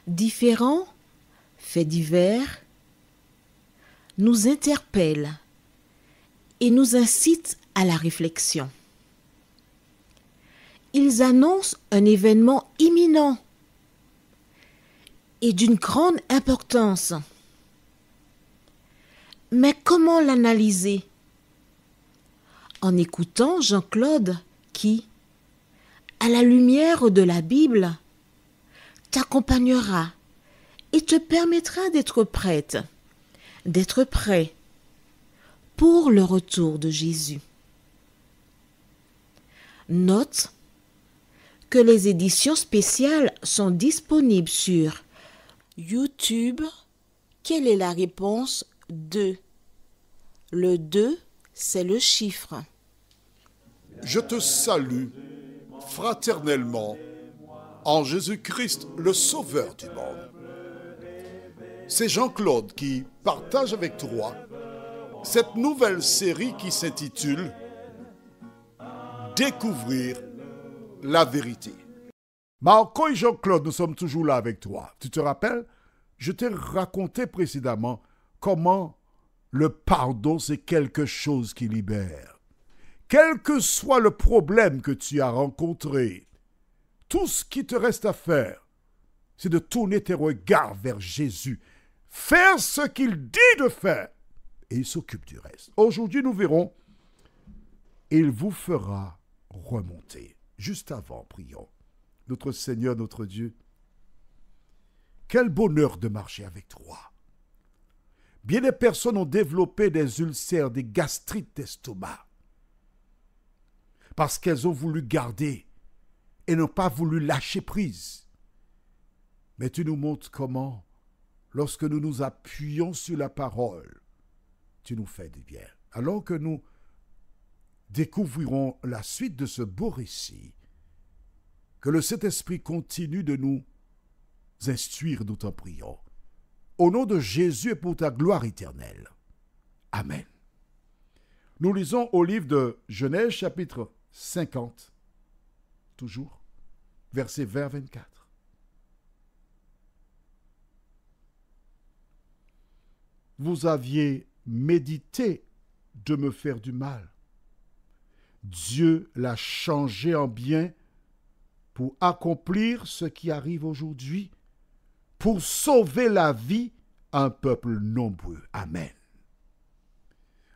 Différents faits divers nous interpellent et nous incitent à la réflexion. Ils annoncent un événement imminent et d'une grande importance. Mais comment l'analyser? En écoutant Jean-Claude qui, à la lumière de la Bible, t'accompagnera et te permettra d'être prête, d'être prêt pour le retour de Jésus. Note que les éditions spéciales sont disponibles sur YouTube. Quelle est la réponse 2? Le 2, c'est le chiffre. Je te salue fraternellement en Jésus-Christ, le Sauveur du monde. C'est Jean-Claude qui partage avec toi cette nouvelle série qui s'intitule « Découvrir la vérité ». Marco et Jean-Claude, nous sommes toujours là avec toi. Tu te rappelles? Je t'ai raconté précédemment comment le pardon, c'est quelque chose qui libère. Quel que soit le problème que tu as rencontré, tout ce qui te reste à faire, c'est de tourner tes regards vers Jésus. Faire ce qu'il dit de faire. Et il s'occupe du reste. Aujourd'hui, nous verrons, il vous fera remonter. Juste avant, prions. Notre Seigneur, notre Dieu, quel bonheur de marcher avec toi. Bien des personnes ont développé des ulcères, des gastrites d'estomac, parce qu'elles ont voulu garder et n'ont pas voulu lâcher prise. Mais tu nous montres comment, lorsque nous nous appuyons sur la parole, tu nous fais du bien. Alors que nous découvrirons la suite de ce beau récit, que le Saint-Esprit continue de nous instruire, nous t'en prions. Au nom de Jésus et pour ta gloire éternelle. Amen. Nous lisons au livre de Genèse, chapitre 50, toujours, versets 20 à 24. Vous aviez médité de me faire du mal. Dieu l'a changé en bien pour accomplir ce qui arrive aujourd'hui, pour sauver la vie à un peuple nombreux. Amen.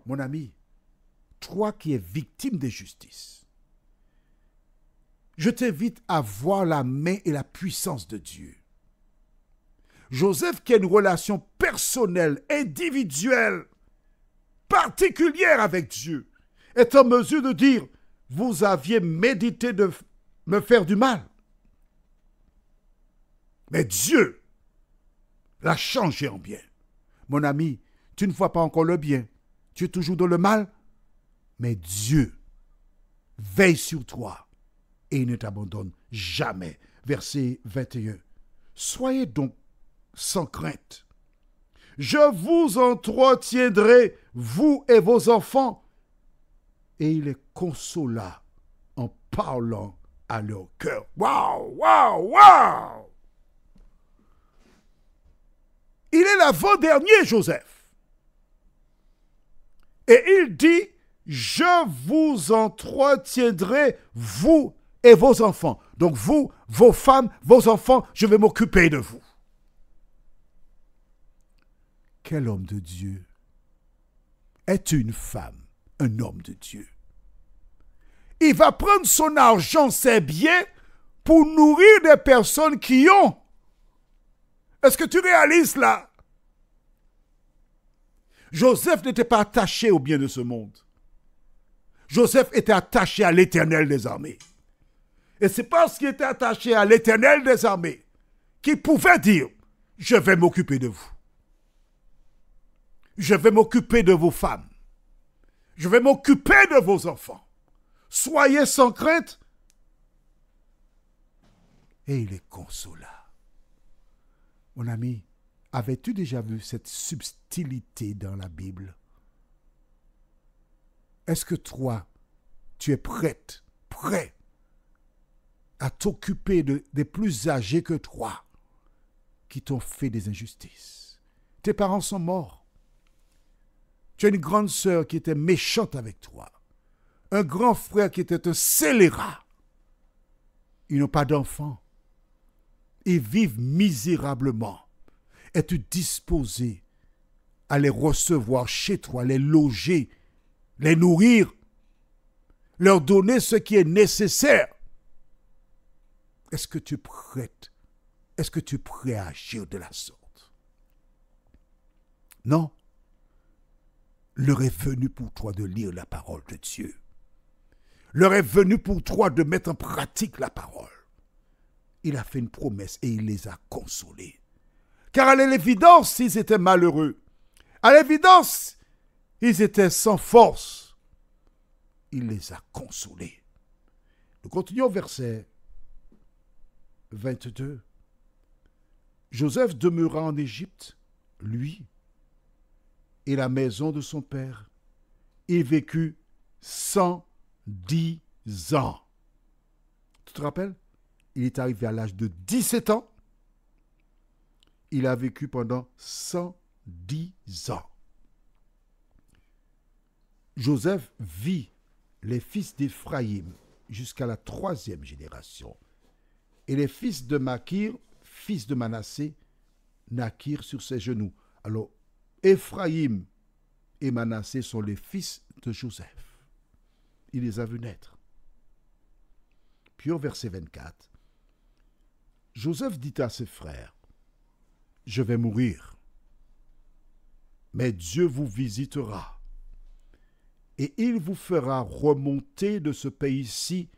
Mon ami, toi qui es victime d'injustice, je t'invite à voir la main et la puissance de Dieu. Joseph, qui a une relation personnelle, individuelle, particulière avec Dieu, est en mesure de dire, vous aviez médité de me faire du mal. Mais Dieu l'a changé en bien. Mon ami, tu ne vois pas encore le bien. Tu es toujours dans le mal. Mais Dieu veille sur toi et il ne t'abandonne jamais. Verset 21. Soyez donc sans crainte. Je vous entretiendrai, vous et vos enfants. Et il les consola en parlant à leur cœur. Waouh, waouh, waouh! Il est l'avant-dernier, Joseph. Et il dit, je vous entretiendrai, vous et vos enfants. Donc vous, vos femmes, vos enfants, je vais m'occuper de vous. Quel homme de Dieu est une femme, un homme de Dieu? Il va prendre son argent, ses biens, pour nourrir des personnes qui ont. Est-ce que tu réalises là? Joseph n'était pas attaché au bien de ce monde. Joseph était attaché à l'Éternel des armées. Et c'est parce qu'il était attaché à l'Éternel des armées qu'il pouvait dire, je vais m'occuper de vous. Je vais m'occuper de vos femmes. Je vais m'occuper de vos enfants. Soyez sans crainte. Et il les consola. Mon ami, avais-tu déjà vu cette subtilité dans la Bible? Est-ce que toi, tu es prêt à t'occuper des plus âgés que toi qui t'ont fait des injustices? Tes parents sont morts. Tu as une grande sœur qui était méchante avec toi. Un grand frère qui était un scélérat. Ils n'ont pas d'enfants. Ils vivent misérablement. Es-tu disposé à les recevoir chez toi, les loger, les nourrir, leur donner ce qui est nécessaire? Est-ce que tu es prête? Est-ce que tu es prêt à agir de la sorte? Non. L'heure est venue pour toi de lire la parole de Dieu. L'heure est venue pour toi de mettre en pratique la parole. Il a fait une promesse et il les a consolés. Car à l'évidence, ils étaient malheureux. À l'évidence, ils étaient sans force. Il les a consolés. Nous continuons au verset 22. Joseph demeura en Égypte, lui, et la maison de son père. Il vécut 110 ans. Tu te rappelles? Il est arrivé à l'âge de 17 ans. Il a vécu pendant 110 ans. Joseph vit les fils d'Éphraïm jusqu'à la 3e génération. Et les fils de Makir, fils de Manassé, naquirent sur ses genoux. Alors, Éphraïm et Manassé sont les fils de Joseph. Il les a vus naître. Puis au verset 24, Joseph dit à ses frères, « Je vais mourir, mais Dieu vous visitera, et il vous fera remonter de ce pays-ci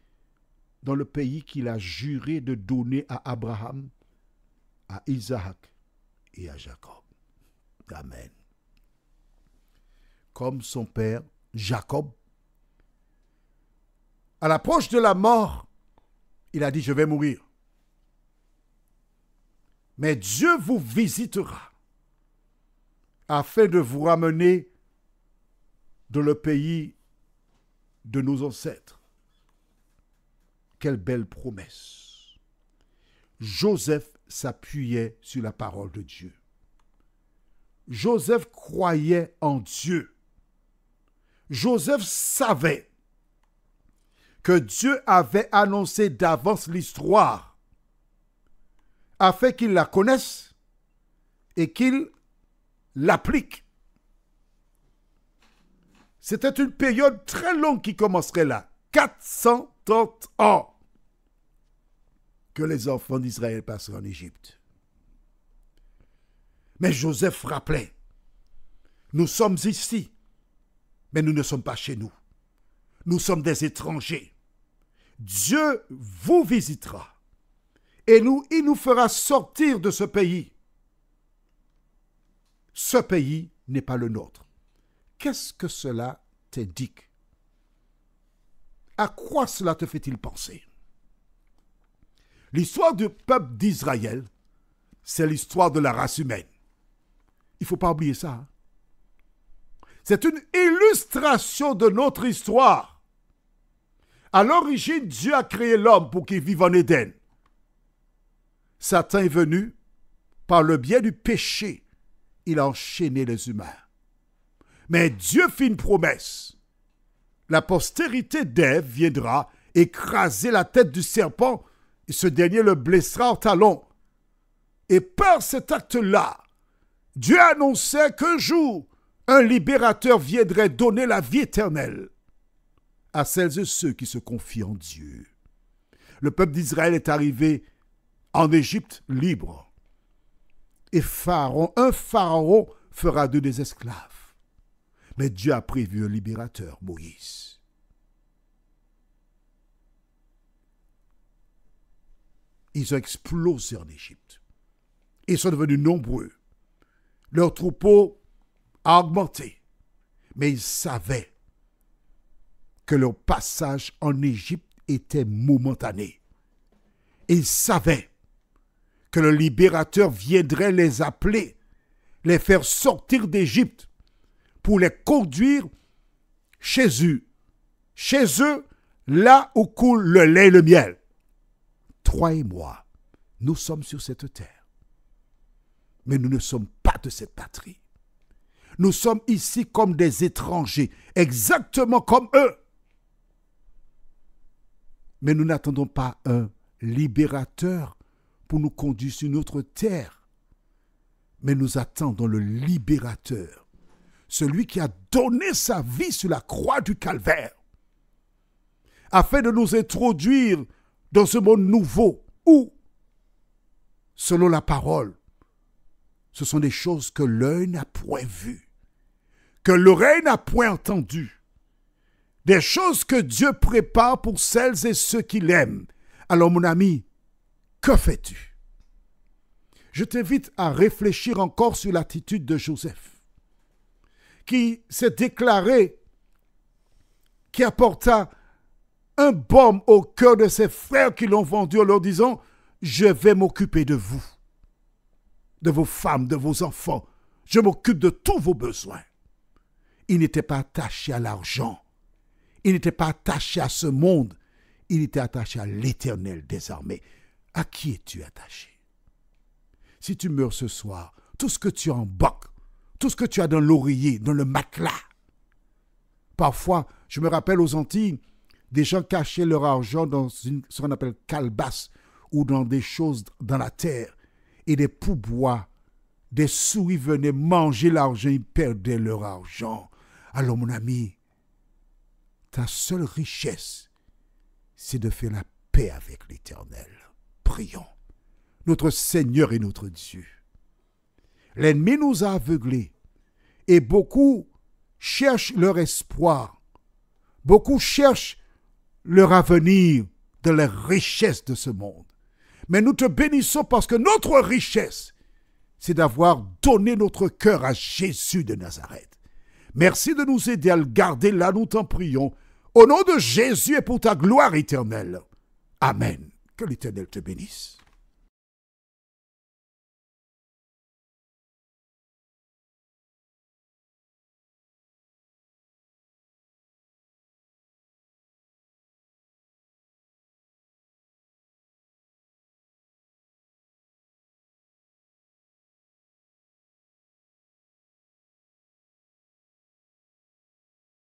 dans le pays qu'il a juré de donner à Abraham, à Isaac et à Jacob. » Amen. Comme son père Jacob, à l'approche de la mort, il a dit, je vais mourir. Mais Dieu vous visitera afin de vous ramener dans le pays de nos ancêtres. Quelle belle promesse. Joseph s'appuyait sur la parole de Dieu. Joseph croyait en Dieu. Joseph savait que Dieu avait annoncé d'avance l'histoire afin qu'il la connaisse et qu'il l'applique. C'était une période très longue qui commencerait là. 430 ans que les enfants d'Israël passeraient en Égypte. Mais Joseph rappelait, nous sommes ici, mais nous ne sommes pas chez nous. Nous sommes des étrangers. Dieu vous visitera et il nous fera sortir de ce pays. Ce pays n'est pas le nôtre. Qu'est-ce que cela t'indique? À quoi cela te fait-il penser? L'histoire du peuple d'Israël, c'est l'histoire de la race humaine. Il ne faut pas oublier ça. C'est une illustration de notre histoire. À l'origine, Dieu a créé l'homme pour qu'il vive en Éden. Satan est venu, par le biais du péché, il a enchaîné les humains. Mais Dieu fit une promesse. La postérité d'Ève viendra écraser la tête du serpent et ce dernier le blessera au talon. Et par cet acte-là, Dieu annonçait qu'un jour, un libérateur viendrait donner la vie éternelle à celles et ceux qui se confient en Dieu. Le peuple d'Israël est arrivé en Égypte libre. Et un pharaon fera d'eux des esclaves. Mais Dieu a prévu un libérateur, Moïse. Ils ont explosé en Égypte. Ils sont devenus nombreux. Leurs troupeaux a augmenté. Mais ils savaient que leur passage en Égypte était momentané. Ils savaient que le libérateur viendrait les appeler, les faire sortir d'Égypte pour les conduire chez eux, là où coule le lait et le miel. Toi et moi, nous sommes sur cette terre, mais nous ne sommes pas de cette patrie. Nous sommes ici comme des étrangers, exactement comme eux. Mais nous n'attendons pas un libérateur pour nous conduire sur notre terre, mais nous attendons le libérateur, celui qui a donné sa vie sur la croix du calvaire, afin de nous introduire dans ce monde nouveau où, selon la parole, ce sont des choses que l'œil n'a point vues, que l'oreille n'a point entendues, des choses que Dieu prépare pour celles et ceux qui l'aiment. Alors mon ami, que fais-tu? Je t'invite à réfléchir encore sur l'attitude de Joseph, qui s'est déclaré, qui apporta un baume au cœur de ses frères qui l'ont vendu en leur disant « Je vais m'occuper de vous, de vos femmes, de vos enfants. Je m'occupe de tous vos besoins. » Il n'était pas attaché à l'argent. Il n'était pas attaché à ce monde. Il était attaché à l'Éternel des armées. À qui es-tu attaché? Si tu meurs ce soir, tout ce que tu as en banque, tout ce que tu as dans l'oreiller, dans le matelas. Parfois, je me rappelle aux Antilles, des gens cachaient leur argent dans ce qu'on appelle calebasse ou dans des choses dans la terre. Et des pourboires, des souris venaient manger l'argent, ils perdaient leur argent. Alors mon ami, ta seule richesse, c'est de faire la paix avec l'Éternel. Prions. Notre Seigneur et notre Dieu. L'ennemi nous a aveuglés et beaucoup cherchent leur espoir. Beaucoup cherchent leur avenir dans les richesses de ce monde. Mais nous te bénissons parce que notre richesse, c'est d'avoir donné notre cœur à Jésus de Nazareth. Merci de nous aider à le garder là, nous t'en prions. Au nom de Jésus et pour ta gloire éternelle. Amen. Que l'Éternel te bénisse.